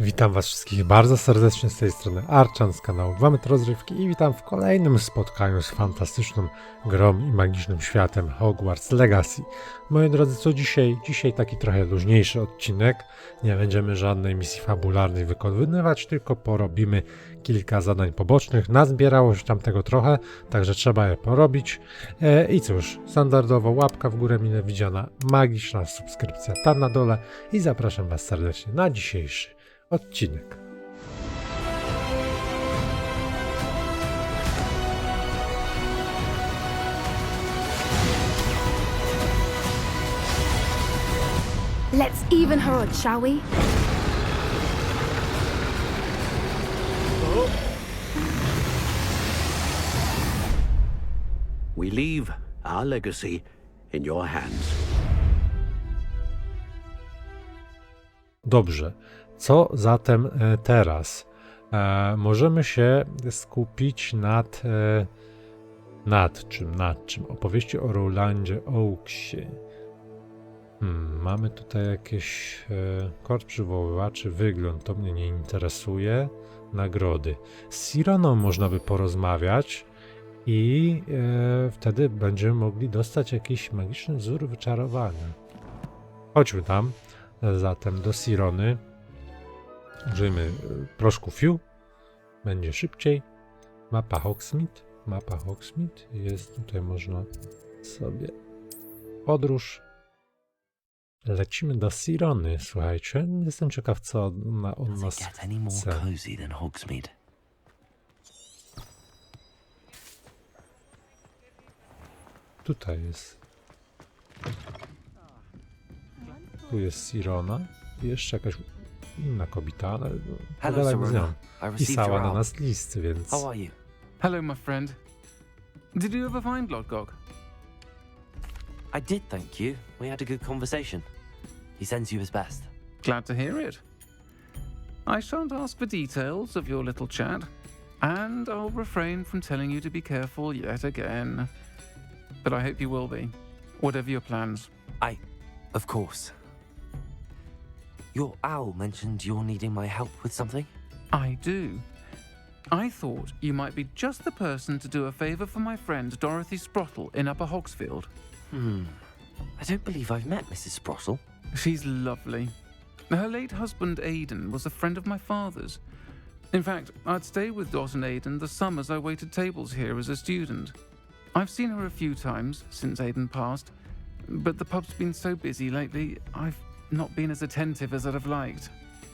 Witam was wszystkich bardzo serdecznie z tej strony Arczan z kanału Mamy Rozrywki i witam w kolejnym spotkaniu z fantastyczną grą i magicznym światem Hogwarts Legacy. Moi drodzy, co dzisiaj? Dzisiaj taki trochę luźniejszy odcinek. Nie będziemy żadnej misji fabularnej wykonywać, tylko porobimy kilka zadań pobocznych. Nazbierało się tam tego trochę, także trzeba je porobić. I cóż, standardowo łapka w górę mile widziana, magiczna subskrypcja tam na dole i zapraszam was serdecznie na dzisiejszy odcinek. Let's even her odds, shall we? We leave our legacy in your hands. Dobrze, co zatem teraz? Możemy się skupić nad czym? Opowieści o Rolandzie Oaksie. Mamy tutaj jakieś kod przywoływaczy, wygląd, to mnie nie interesuje. Nagrody. Z Sironą można by porozmawiać i wtedy będziemy mogli dostać jakiś magiczny wzór wyczarowania. Chodźmy tam zatem do Sirony. Użyjmy proszku Fiu. Będzie szybciej. Mapa Hogsmeade. Jest tutaj, można sobie podróż. Lecimy do Sirony, słuchajcie. Jestem ciekaw, co ona od nas chce. Tutaj jest. Tu jest Sirona. I jeszcze jakaś inna kobieta, ale pogadajmy z nią. Pisała na nas listy, więc... How are you? Hello, my friend. Did you ever find Lodgok? I did, thank you. We had a good conversation. He sends you his best. Glad to hear it. I shan't ask for details of your little chat, and I'll refrain from telling you to be careful yet again. But I hope you will be, whatever your plans. Of course. Your owl mentioned you're needing my help with something? I do. I thought you might be just the person to do a favour for my friend Dorothy Sprottle in Upper Hogsfield. I don't believe I've met Mrs. Sprottle. She's lovely. Her late husband Aidan was a friend of my father's. In fact, I'd stay with Dot and Aidan the summers I waited tables here as a student. I've seen her a few times since Aidan passed, but the pub's been so busy lately, I've not been as attentive as I'd have liked.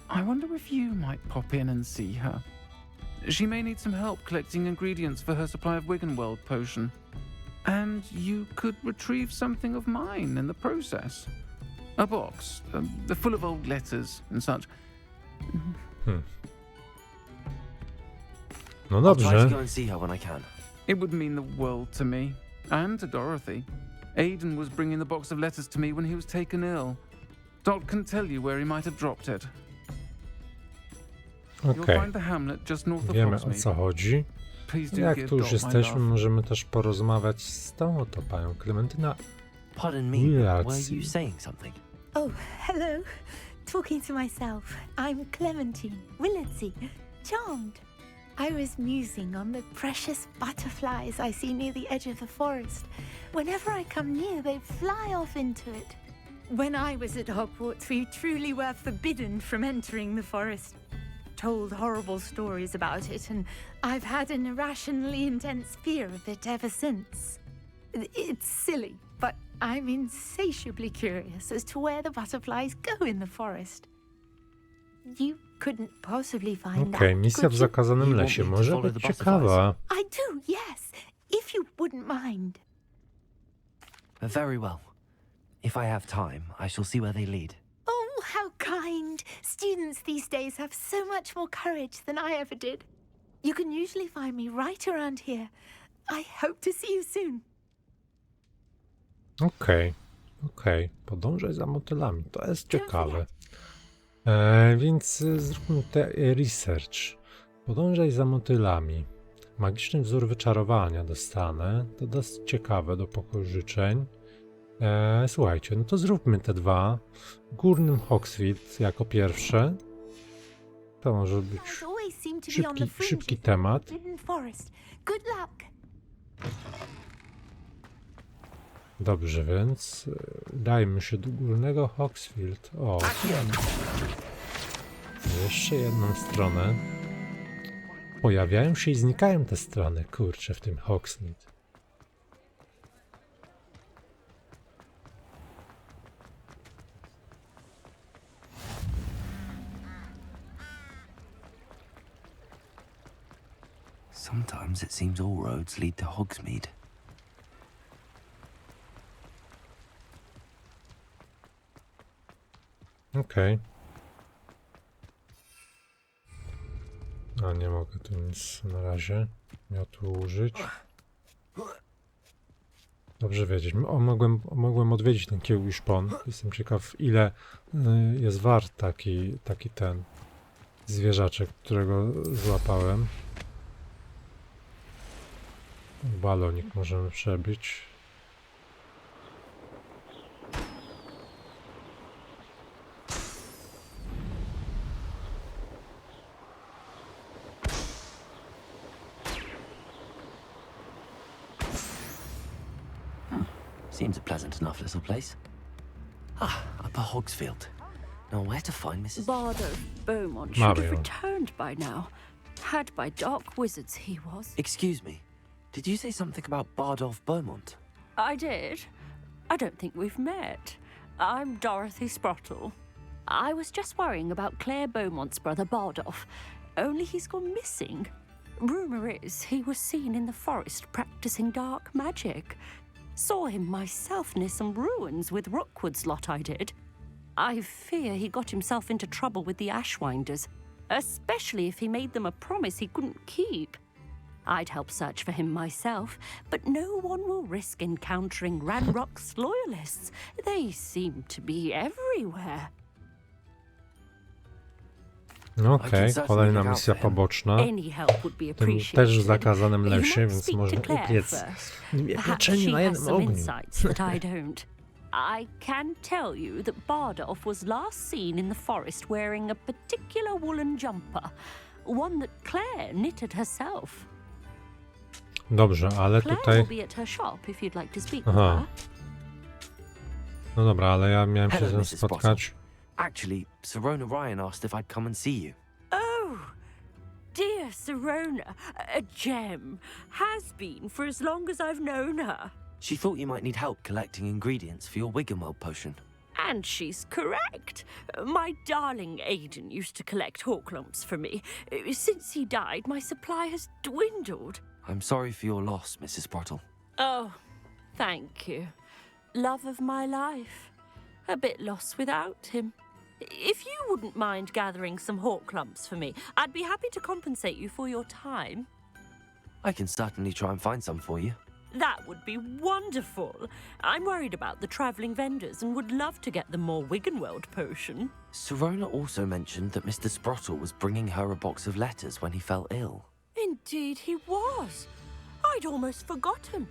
I wonder if you might pop in and see her. She may need some help collecting ingredients for her supply of Wiggenweld potion. And you could retrieve something of mine in the process. A box, full of old letters and such. No I'll try to dobrze. go and see her when I can. It would mean the world to me, and to Dorothy. Aidan was bringing the box of letters to me when he was taken ill. Dot can tell you where he might have dropped it. You'll Okej, find the hamlet just north of wiemy o Hogsmeade. co chodzi. Please do Jak give tu już Dot my jesteśmy, love. możemy też porozmawiać z tą oto panią Klementyna. Pardon me, but were you saying something? Oh, hello. Talking to myself. I'm Clementine Willardsey. Charmed. I was musing on the precious butterflies I see near the edge of the forest. Whenever I come near, they fly off into it. When I was at Hogwarts, we truly were forbidden from entering the forest. Told horrible stories about it, and I've had an irrationally intense fear of it ever since. It's silly, but I'm insatiably curious as to where the butterflies go in the forest. You couldn't possibly find Okej, out, misja could w you? zakazanym You want lesie me to może follow być the ciekawa. I do, yes, if you wouldn't mind. Very well. If I have time, I shall see where they lead. Oh, how kind. Students these days have so much more courage than I ever did. You can usually find me right around here. I hope to see you soon. Okej. Podążaj za motylami. To jest ciekawe. Więc zróbmy te research. Podążaj za motylami. Magiczny wzór wyczarowania dostanę. To dosyć ciekawe do pokoju życzeń. Słuchajcie, no to zróbmy te dwa. W Górnym Hogsfield jako pierwsze. to może być Flowers always seem to be on the szybki fringes of temat. the Forbidden Forest. Good luck. Dobrze, więc dajmy się do górnego Hogsfield. O, jeszcze jedną stronę. Pojawiają się i znikają te strony, kurczę, w tym Hogsmeade. Sometimes it seems all roads lead to Hogsmeade. Okej. A nie mogę tu nic na razie miotu użyć. Dobrze wiedzieć. O, mogłem odwiedzić ten kieł i szpon. Jestem ciekaw, ile jest wart taki ten zwierzaczek, którego złapałem. Balonik możemy przebić. Seems a pleasant enough little place. Ah, Upper Hogsfield. Now where to find Mrs. Bardo Beaumont should have Mario. returned by now. Had by dark wizards he was. Excuse me. Did you say something about Bardolph Beaumont? I did. I don't think we've met. I'm Dorothy Sprottle. I was just worrying about Claire Beaumont's brother Bardolph, only he's gone missing. Rumour is he was seen in the forest practicing dark magic. Saw him myself near some ruins with Rookwood's lot I did. I fear he got himself into trouble with the Ashwinders, especially if he made them a promise he couldn't keep. I'd help search for him myself, but no one will risk encountering Ranrock's loyalists. They seem to be everywhere. Okej, kolejna misja poboczna. Any help would be W tym appreciated. też w zakazanym You lesie, might więc speak to można Claire upiec first. dwie Perhaps pieczenie she na has jednym some ogniu. insights that I don't. I can tell you that Bardolph was last seen in the forest wearing a particular woolen jumper, one that Claire knitted herself. Dobrze, ale Claire tutaj... will be at her shop if you'd like to speak with Aha. her. No dobra, ale ja miałem się z Hello, nią Mrs. spotkać. Actually, Sirona Ryan asked if I'd come and see you. Oh, dear Sirona, a gem. Has been for as long as I've known her. She thought you might need help collecting ingredients for your Wiggenweld potion. And she's correct. My darling Aidan used to collect hawk lumps for me. Since he died, my supply has dwindled. I'm sorry for your loss, Mrs. Sprottle. Oh, thank you. Love of my life. A bit lost without him. If you wouldn't mind gathering some hawk lumps for me, I'd be happy to compensate you for your time. I can certainly try and find some for you. That would be wonderful. I'm worried about the travelling vendors and would love to get them more Wiggenweld potion. Sirona also mentioned that Mr. Sprottle was bringing her a box of letters when he fell ill. Indeed he was. I'd almost forgotten.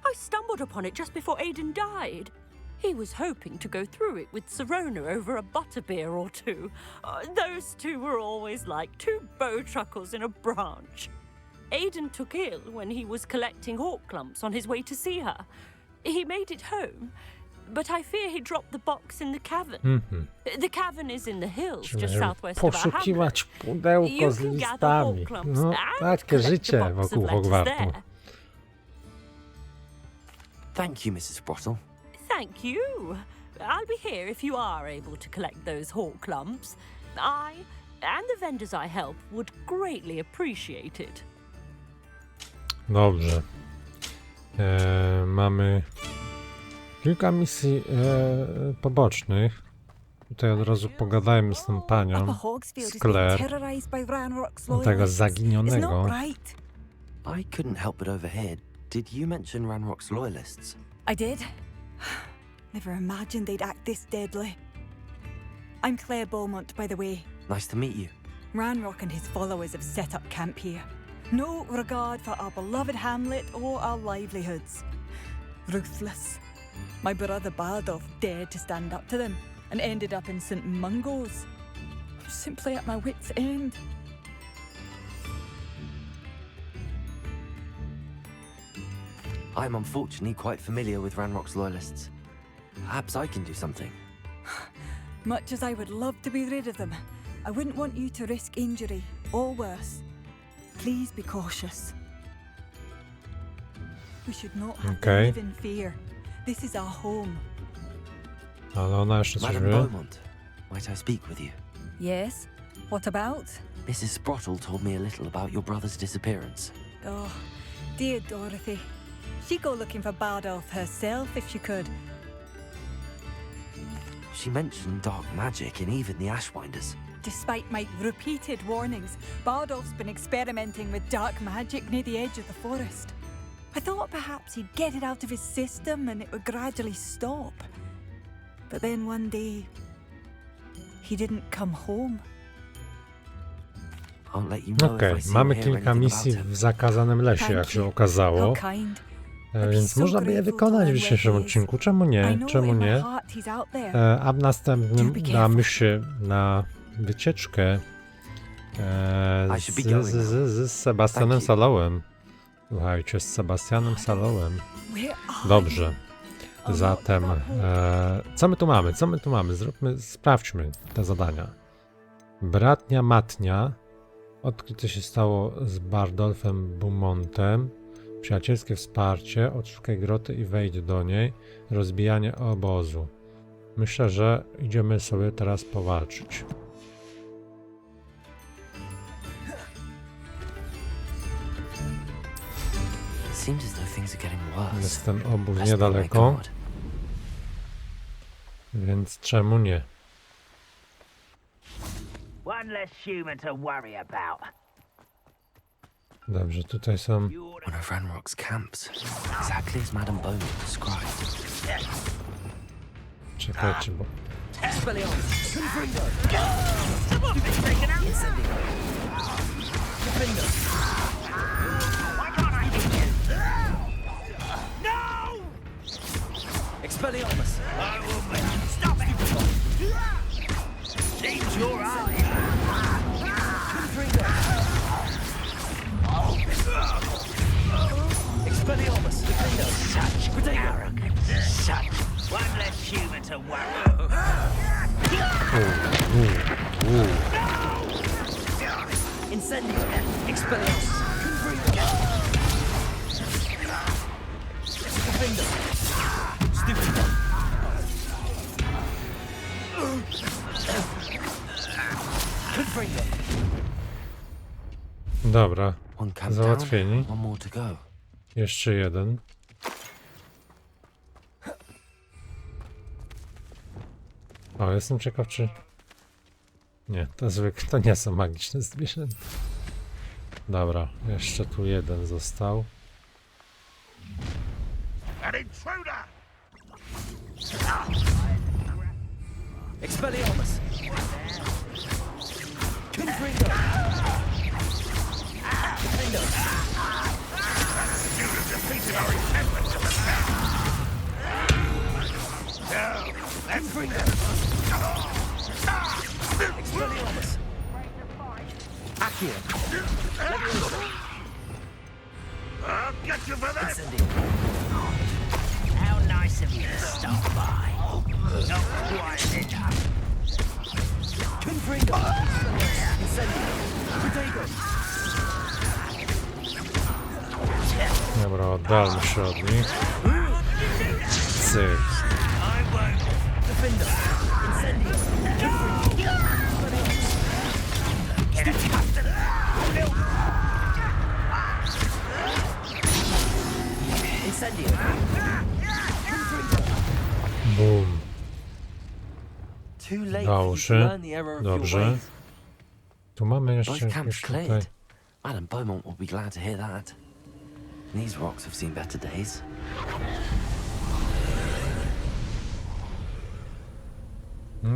I stumbled upon it just before Aidan died. He was hoping to go through it with Sirona over a butterbeer or two. Those two were always like two bowtruckles in a branch. Aidan took ill when he was collecting hawk lumps on his way to see her. He made it home, but I fear he dropped the box in the cavern. The cavern is in the hills just southwest of our hamlet. Poszukiwać pudełko You z can gather listami. hawk lumps No, and takie collect the życie box of wokół letters Hogwartu. there. Thank you, Mrs. Sprottle. Thank you. I'll be here if you are able to collect those hawk lumps. I and the vendors I help would greatly appreciate it. Dobrze. Mamy kilka misji pobocznych. Tutaj od razu pogadajmy z tą panią, z Claire, tego zaginionego. I couldn't help but overhear. Did you mention Ranrock's loyalists? I did. Never imagined they'd act this deadly. I'm Claire Beaumont, by the way. Nice to meet you. Ranrock and his followers have set up camp here. No regard for our beloved hamlet or our livelihoods. Ruthless. My brother Bardolph dared to stand up to them and ended up in St. Mungo's. simply at my wit's end. I'm unfortunately quite familiar with Ranrock's loyalists. Perhaps I can do something. Much as I would love to be rid of them, I wouldn't want you to risk injury, or worse. Please be cautious. We should not have to live in fear. This is our home. Ale ona jeszcze coś Madam wie. Beaumont, might I speak with you? Yes? What about? Mrs. Sprottle told me a little about your brother's disappearance. Oh, dear Dorothy. She'd go looking for Bardolph herself if she could. She mentioned dark magic and even the Ashwinders. Despite my repeated warnings, Bardolph's been experimenting with dark magic near the edge of the forest. I thought perhaps he'd get it out of his system and it would gradually stop. But then one day, he didn't come home. I'll let you know Okej, if I see mamy or hear kilka anything misji about him. w zakazanym lesie, jak się okazało. How kind. Więc można by je wykonać w dzisiejszym odcinku. Czemu nie? Czemu nie? A w następnym damy się na wycieczkę z Sebastianem Salołem. Słuchajcie, z Sebastianem Salołem. Dobrze. Zatem, co my tu mamy? Co my tu mamy? Sprawdźmy te zadania. Bratnia Matnia. Odkryte się stało z Bardolphem Beaumontem. Przyjacielskie wsparcie. Odszukaj groty i wejdź do niej. Rozbijanie obozu. Myślę, że idziemy sobie teraz powalczyć. Jest ten obóz niedaleko. Więc czemu nie? Dobrze, tutaj są... One of Ranrock's camps, exactly as Madame Beaumont described. Czekajcie, bo... Expelliarmus! Stop it! Seems your eye. Expelliarmus! Such arrogance. Such one less human to worry. Incendio! Expelliarmus! Stupid! Dobra, załatwieni. One more to go. Jeszcze jeden. O, jestem ciekaw, czy... Nie, to zwykle, to nie są magiczne zwierzęta. Dobra, jeszcze tu jeden został. An intruder! Expelliarmus! Confringo! Confringo! You have defeated our encampment to the south. No, that's Expelliarmus! Accio! I'll get you for that. Incendio! How nice of you to stop by. Not quite enough. Confringo! Incendio! Protego! Dobra, oddalmy się od nich. Cyk. I won't. Defender! Incendio! Confringo! Get accustomed. Incendio! Boom. Too late for you Udało to się. learn the error of your Dobrze. ways. Tu mamy jeszcze Both camps jakieś tutaj... cleared. Madame Beaumont will be glad to hear that. These rocks have seen better days.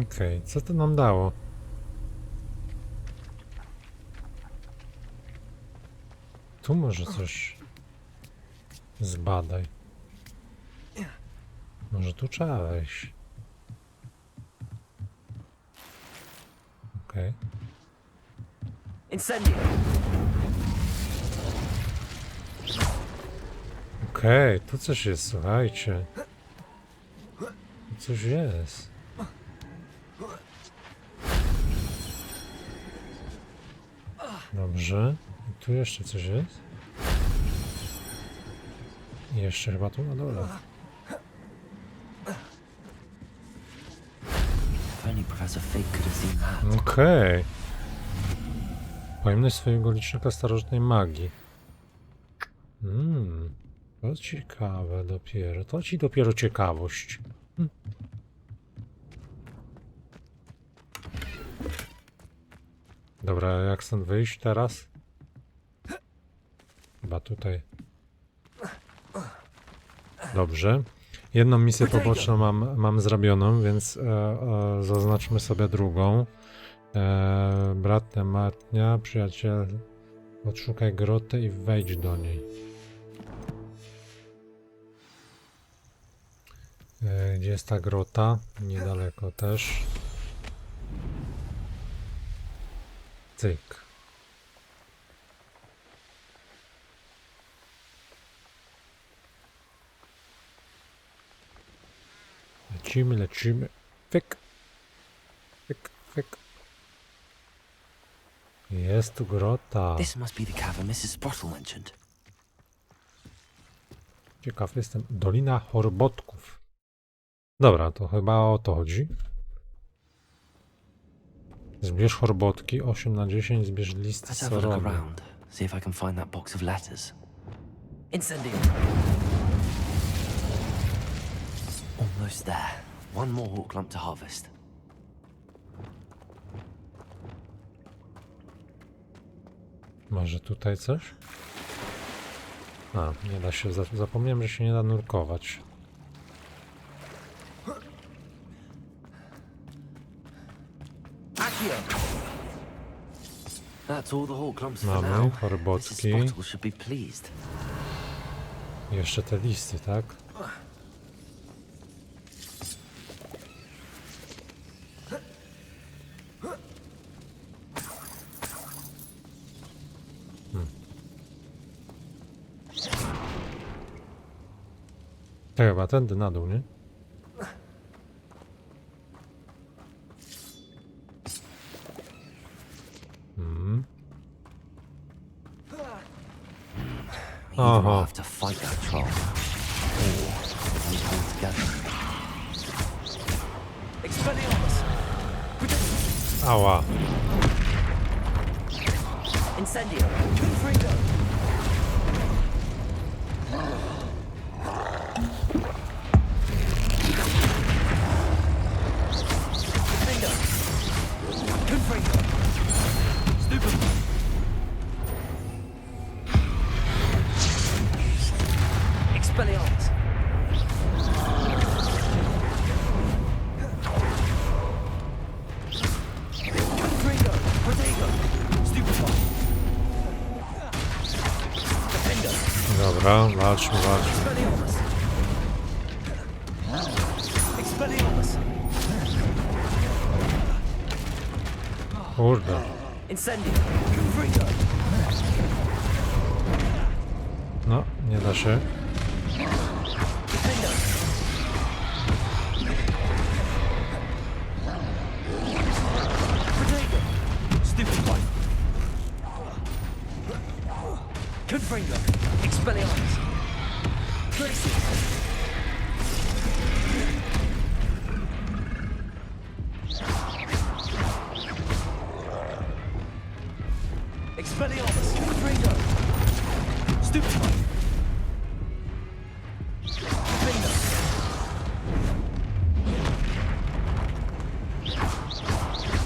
Okej, co to nam dało? Tu może coś zbadaj. Może tu trzeba wejść. Okej. Incendio. Okej, tu coś jest, słuchajcie. Tu coś jest. Dobrze. I tu jeszcze coś jest. I jeszcze chyba tu na dole. If only Professor Fig could have seen that. Okej. Pojemność swojego licznika starożytnej magii. To ciekawe dopiero. To ci dopiero ciekawość. Dobra, jak stąd wyjść teraz? Chyba tutaj. Dobrze. Jedną misję poboczną mam zrobioną, więc zaznaczmy sobie drugą. Brat Tematnia, przyjaciel, odszukaj grotę i wejdź do niej. Gdzie jest ta grota? Niedaleko też. Cyk. Lecimy. Fyk. Jest tu grota. This must be the cavern Mrs. Sprottle mentioned. Ciekaw jestem. Dolina Horbotków. Dobra, to chyba o to chodzi. Zbierz horbotki, 8 na 10, zbierz listy Let's have a look SIRONY. around. See if I can find that box of letters. Incendio. Almost there. One more hawk lump to harvest. Może tutaj coś? A, nie da się, zapomniałem, że się nie da nurkować. That's all the hawk lumps for Mamy now. Mrs. horbotki. Sprottle should be pleased. Jeszcze te listy, tak? To chyba tędy na dół, nie? Either I'll have to fight that troll, or we pull together. Expelliarmus! Ała. Incendio! Confringo! Confringo! Confringo! Stupid! Expelliarmus! Confringo! Protego! Stupefy! Defender! Dobra, walczmy. Expelliarmus! Expelliarmus! Kurde. Incendio! Confringo! No, nie da się. Defender! Protego! Stupefy! Confringo! Expelliarmus! Tracy! Expelliarmus! Confringo! Stupefy! Defender!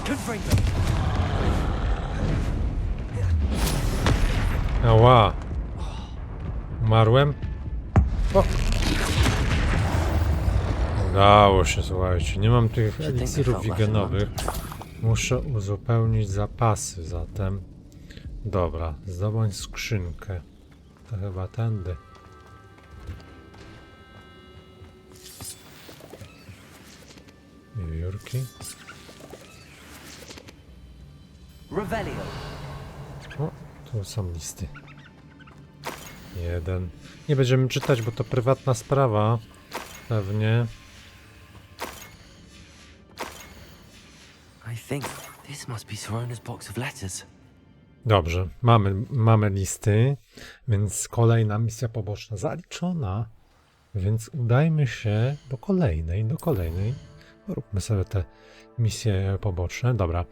Confringo! Ała. Umarłem? O! Udało się, słuchajcie. Nie mam tych eliksirów wigenowych. Muszę uzupełnić zapasy zatem. Dobra, zdobądź skrzynkę. To chyba tędy. Wiewiórki. Revelio! O, tu są listy. Jeden. Nie będziemy czytać, bo to prywatna sprawa. Pewnie. I think this must be Sirona's box of letters. Dobrze, mamy listy, więc kolejna misja poboczna zaliczona. Więc udajmy się do kolejnej. Róbmy sobie te misje poboczne. Dobra,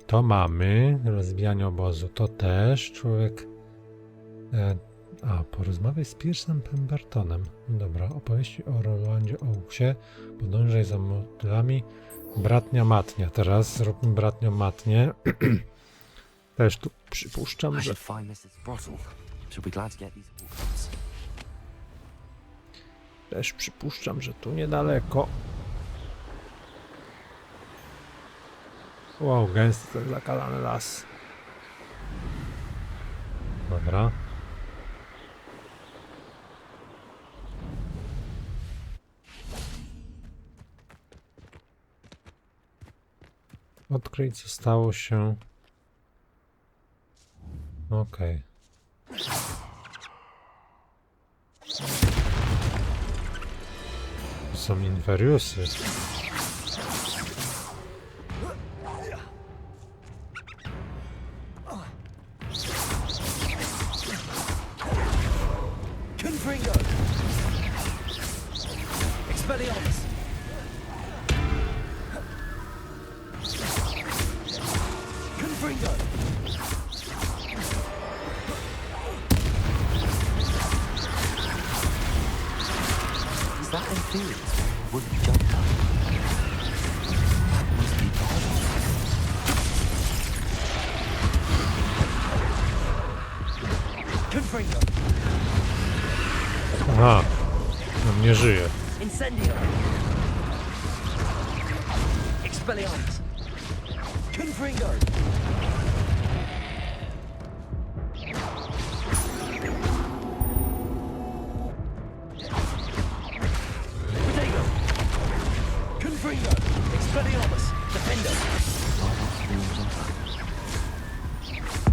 to mamy. Rozbijanie obozu, to też. Człowiek... porozmawiaj z Piersem Pembertonem. Dobra, opowieści o Rolandzie Oaksie. Podążaj za motylami. Bratnia matnia. Teraz zróbmy bratnią matnię. Też tu przypuszczam, I że... should find Mrs. Sprottle. She'll be glad to get these walkouts. Też przypuszczam, że tu niedaleko. Wow, gęsty ten zakalany las. Dobra. Odkryć, co stało się. Okej. To są inferiusy. Is that inferius? Would you jump up? Must be Aha, on nie żyje. Incendio. Expelliarmus. Confringo. Potato. Confringo. Expelliarmus. Defendo.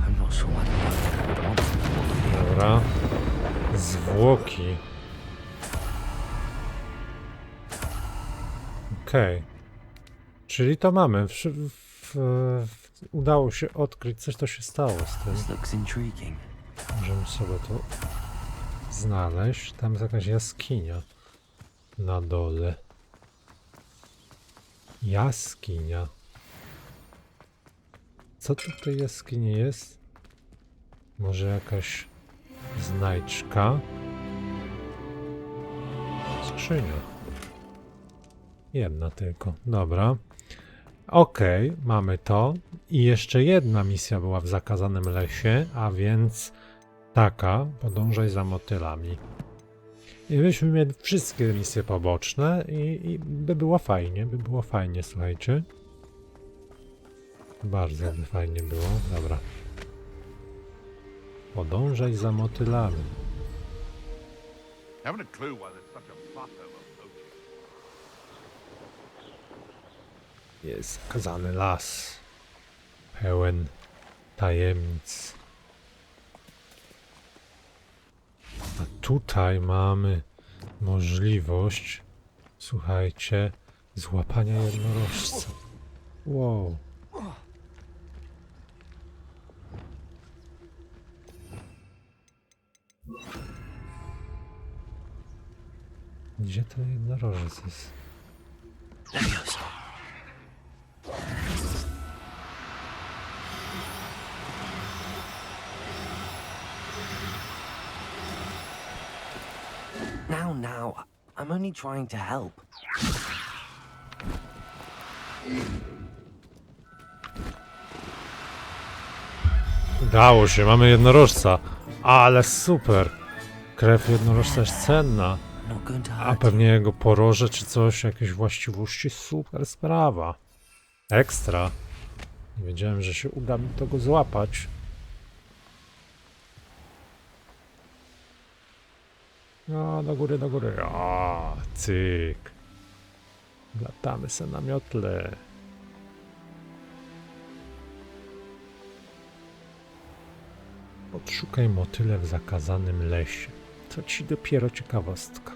I'm not sure what I would want. Dobra. Zwłoki. Okej. Czyli to mamy. Udało się odkryć, coś to się stało z tym. This looks intriguing. Możemy sobie to znaleźć. Tam jest jakaś jaskinia na dole. Jaskinia. Co tu w tej jaskini jest? Może jakaś znajdźka? Skrzynia. Jedna tylko. Dobra. Okej, mamy to. I jeszcze jedna misja była w zakazanym lesie, a więc taka, podążaj za motylami. I byśmy mieli wszystkie misje poboczne i by było fajnie, słuchajcie. Bardzo by fajnie było. Dobra. Podążaj za motylami. Haven't a clue why there's such a fuss over poaching. Jest zakazany las. Pełen tajemnic. A tutaj mamy możliwość, słuchajcie, złapania jednorożca. Wow. Gdzie ten jednorożec jest? Now, I'm only trying to help. Udało się, mamy jednorożca. Ale super. Krew jednorożca jest cenna. Not going to A hurt. pewnie jego poroże czy coś, jakieś właściwości, super sprawa. Ekstra. Nie wiedziałem, że się uda mi tego złapać. No, do góry, do góry. O, cyk. Latamy se na miotle. Odszukaj motyle w zakazanym lesie. To ci dopiero ciekawostka.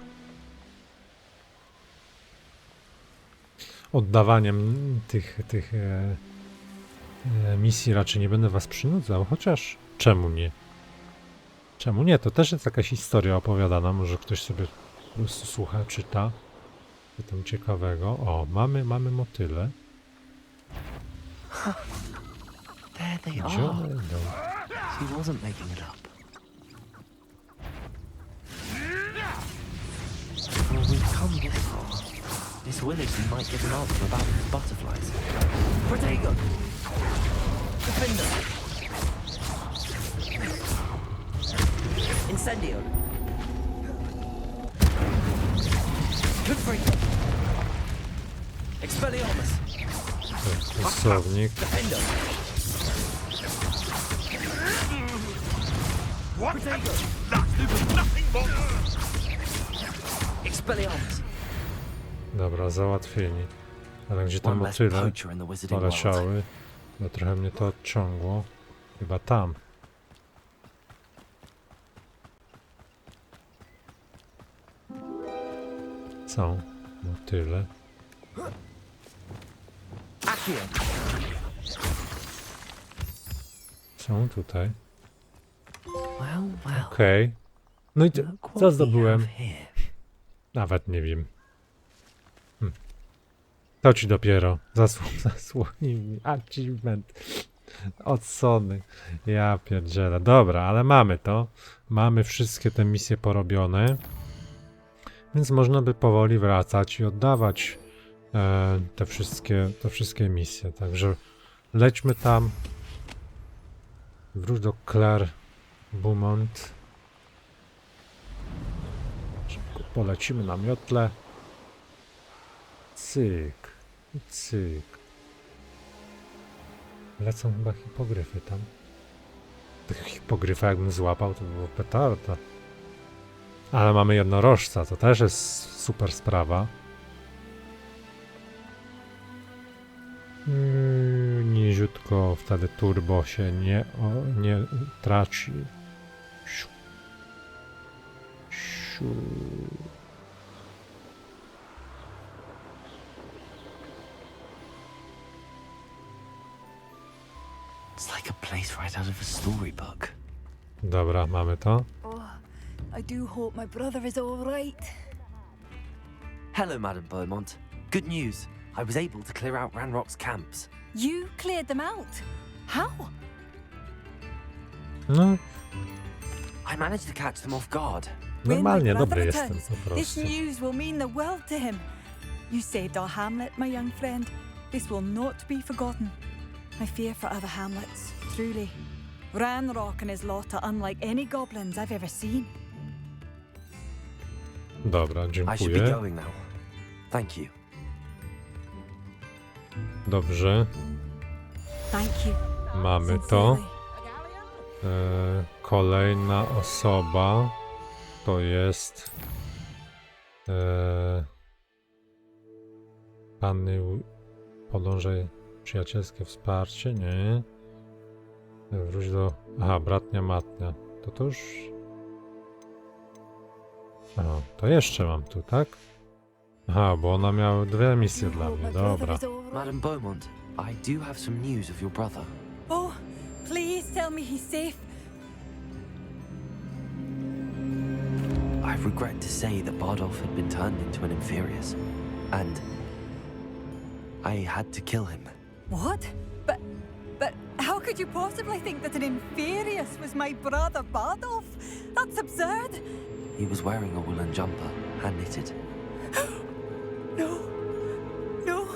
Oddawaniem tych misji raczej nie będę was przynudzał, chociaż czemu nie? Czemu nie? To też jest jakaś historia opowiadana, może ktoś sobie po prostu słucha, czyta. Co tam ciekawego. O, mamy motyle. There they Gdzie are. one idą? She wasn't making it up. Well, we've come this far. Miss Willis might get an answer about these butterflies. Protego! Defender! Incendio! Confringo! Expelliarmus! Stosownik. Defender! Protego! Nothing more! Expelliarmus! Dobra, załatwieni. Ale gdzie tam One less motyle poacher in the wizarding world. poleciały? No trochę mnie to odciągło. Chyba tam. Są motyle. Accio! Są tutaj. Well, well. Okej. No i Look co what we zdobyłem? have here. Nawet nie wiem. To ci dopiero. Zasłoni mi achievement. Od Sony. Ja pierdzielę. Dobra, ale mamy to. Mamy wszystkie te misje porobione. Więc można by powoli wracać i oddawać te wszystkie misje. Także lećmy tam. Wróć do Claire Beaumont. Szybko polecimy na miotle. Cyk. I cyk. Lecą chyba hipogryfy tam. Tych hipogryfa jakbym złapał, to by było petarda. Ale mamy jednorożca, to też jest super sprawa. Niziutko wtedy turbo się nie traci. Siu. Siu. It's like a place right out of a storybook. Dobra, mamy to. Oh, I do hope my brother is all right. Hello, Madame Beaumont. Good news. I was able to clear out Ranrock's camps. You cleared them out? How? No, I managed to catch them off guard. normalnie When my dobry brother jestem returns, po this prostu. news will mean the world to him. You saved our hamlet, my young friend. This will not be forgotten. I fear for other hamlets, truly. Ranrock and his lot are unlike any goblins I've ever seen. Dobra, I should be dziękuję. going now. Thank you. Dobrze, Thank you. mamy to. Sincerely. Kolejna osoba to jest Panny podążaj przyjacielskie wsparcie, nie? Wróć do... Aha, bratnia matnia. To już... Aha, to jeszcze mam tu, tak? Aha, bo ona miała dwie misje dla mnie, dobra. Madame Beaumont, I do have some news of your brother. Oh, please tell me he's safe. I regret to say that Bardolph had been turned into an Inferius, and I had to kill him. What? But how could you possibly think that an Inferius was my brother Bardolph? That's absurd. He was wearing a woolen jumper, hand-knitted. No,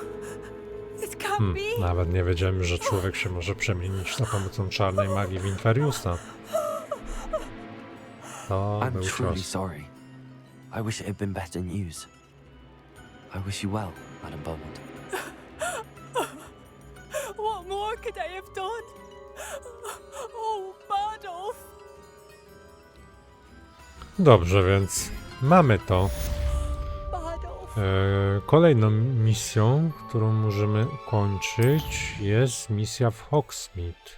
it can't be. Nawet nie wiedziałem, że człowiek się może przemienić za pomocą czarnej magii w Inferiusa. To I'm był truly cios. sorry. I wish it had been better news. I wish you well, Madame Beaumont. What more could I have done? Oh, Bardolph. Dobrze, więc mamy to. Bardolph. Kolejną misją, którą możemy kończyć, jest misja w Hogsmeade.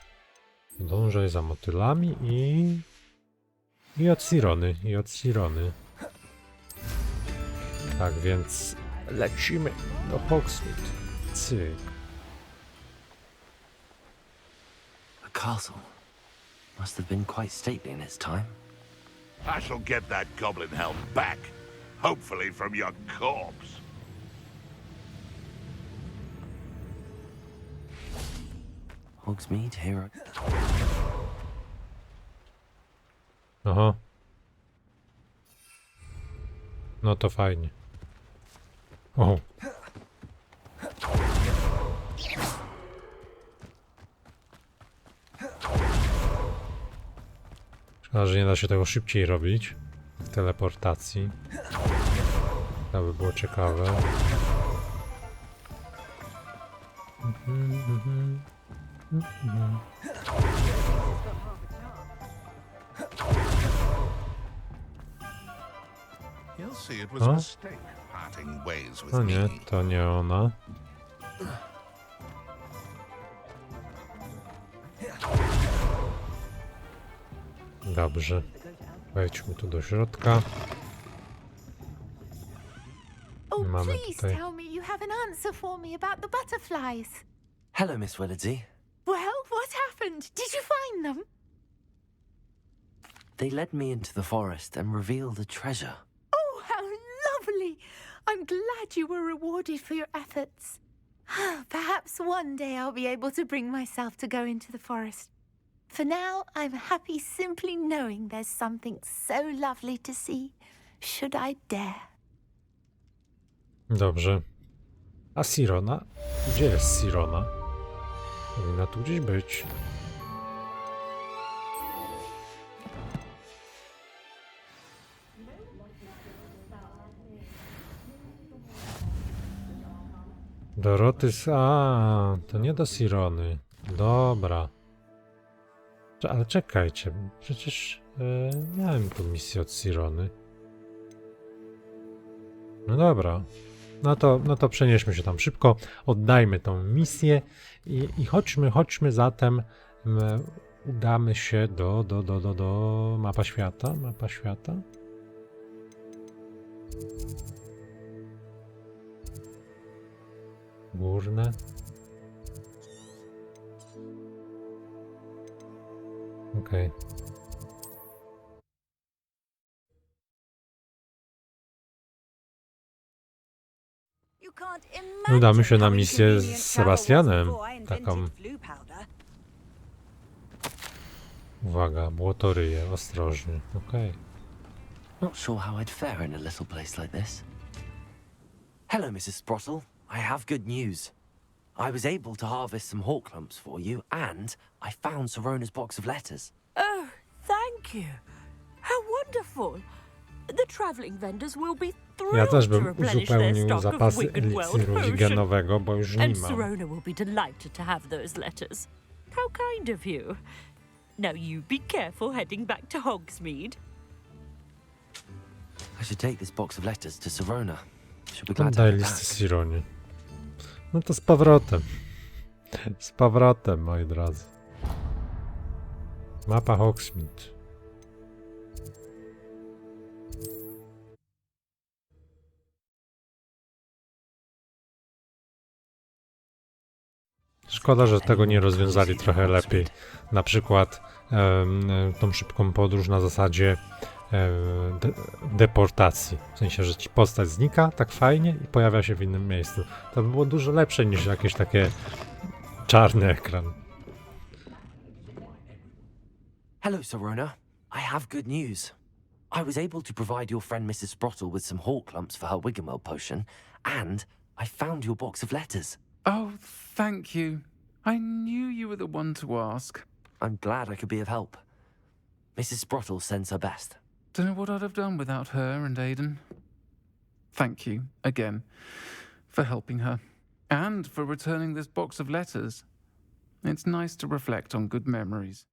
Dążaj za motylami i od Sirony. Tak więc lecimy do Hogsmeade. Cyk. The castle must have been quite stately in its time. I shall get that goblin helm back, hopefully from your corpse. Hogsmeade, hero. Aha. No to fajnie. O. Szkoda, że nie da się tego szybciej robić w teleportacji. To by było ciekawe. You'll see it was a mistake parting ways with No me. nie, to nie ona. Dobrze. Wejdźmy tu do środka. Oh, Mamy please tutaj... tell me you have an answer for me about the butterflies. Hello, Miss Willardsey. Well, what happened? Did you find them? They led me into the forest and revealed a treasure. Oh, how lovely! I'm glad you were rewarded for your efforts. Perhaps one day I'll be able to bring myself to go into the forest. For now, I'm happy simply knowing there's something so lovely to see, should I dare. Dobrze. A Sirona? Gdzie jest Sirona? Powinna tu gdzieś być. Doroty... A, to nie do Sirony. Dobra. Ale czekajcie, przecież miałem tu misję od Sirony. No dobra. No to przenieśmy się tam szybko, oddajmy tą misję i chodźmy zatem, udamy się do mapa świata, Górne. Okej. Udamy się na misję z Sebastianem. Taką. Uwaga, błotoryje, ostrożnie. Okej. Not sure how I'd fare in a little place like this. Hello, Mrs. Sprottle. I have good news. I was able to harvest some hawk lumps for you, and I found Sirona's box of letters. Oh, thank you. How wonderful. The traveling vendors will be Ja też thrilled to bym replenish their uzupełnił stock of zapasy Wicked World eliksiru potion. wigenowego, bo już nie And mam. Sirona will be delighted to have those letters. How kind of you. Now you be careful heading back to Hogsmeade. I should take this box of letters to Sirona. She'll be glad to Daj have it listy back. Sironie. No to z powrotem. Z powrotem, moi drodzy. Mapa Hogsmeade. Szkoda, że tego nie rozwiązali trochę lepiej. Na przykład tą szybką podróż na zasadzie deportacji. W sensie, że ci postać znika tak fajnie i pojawia się w innym miejscu. To by było dużo lepsze niż jakiś taki czarny ekran. Hello, Sirona. I have good news. I was able to provide your friend Mrs. Sprottle with some hawk lumps for her Wiggenweld potion, and I found your box of letters. Oh, thank you. I knew you were the one to ask. I'm glad I could be of help. Mrs. Sprottle sends her best. Don't know what I'd have done without her and Aidan. Thank you, again, for helping her. And for returning this box of letters. It's nice to reflect on good memories.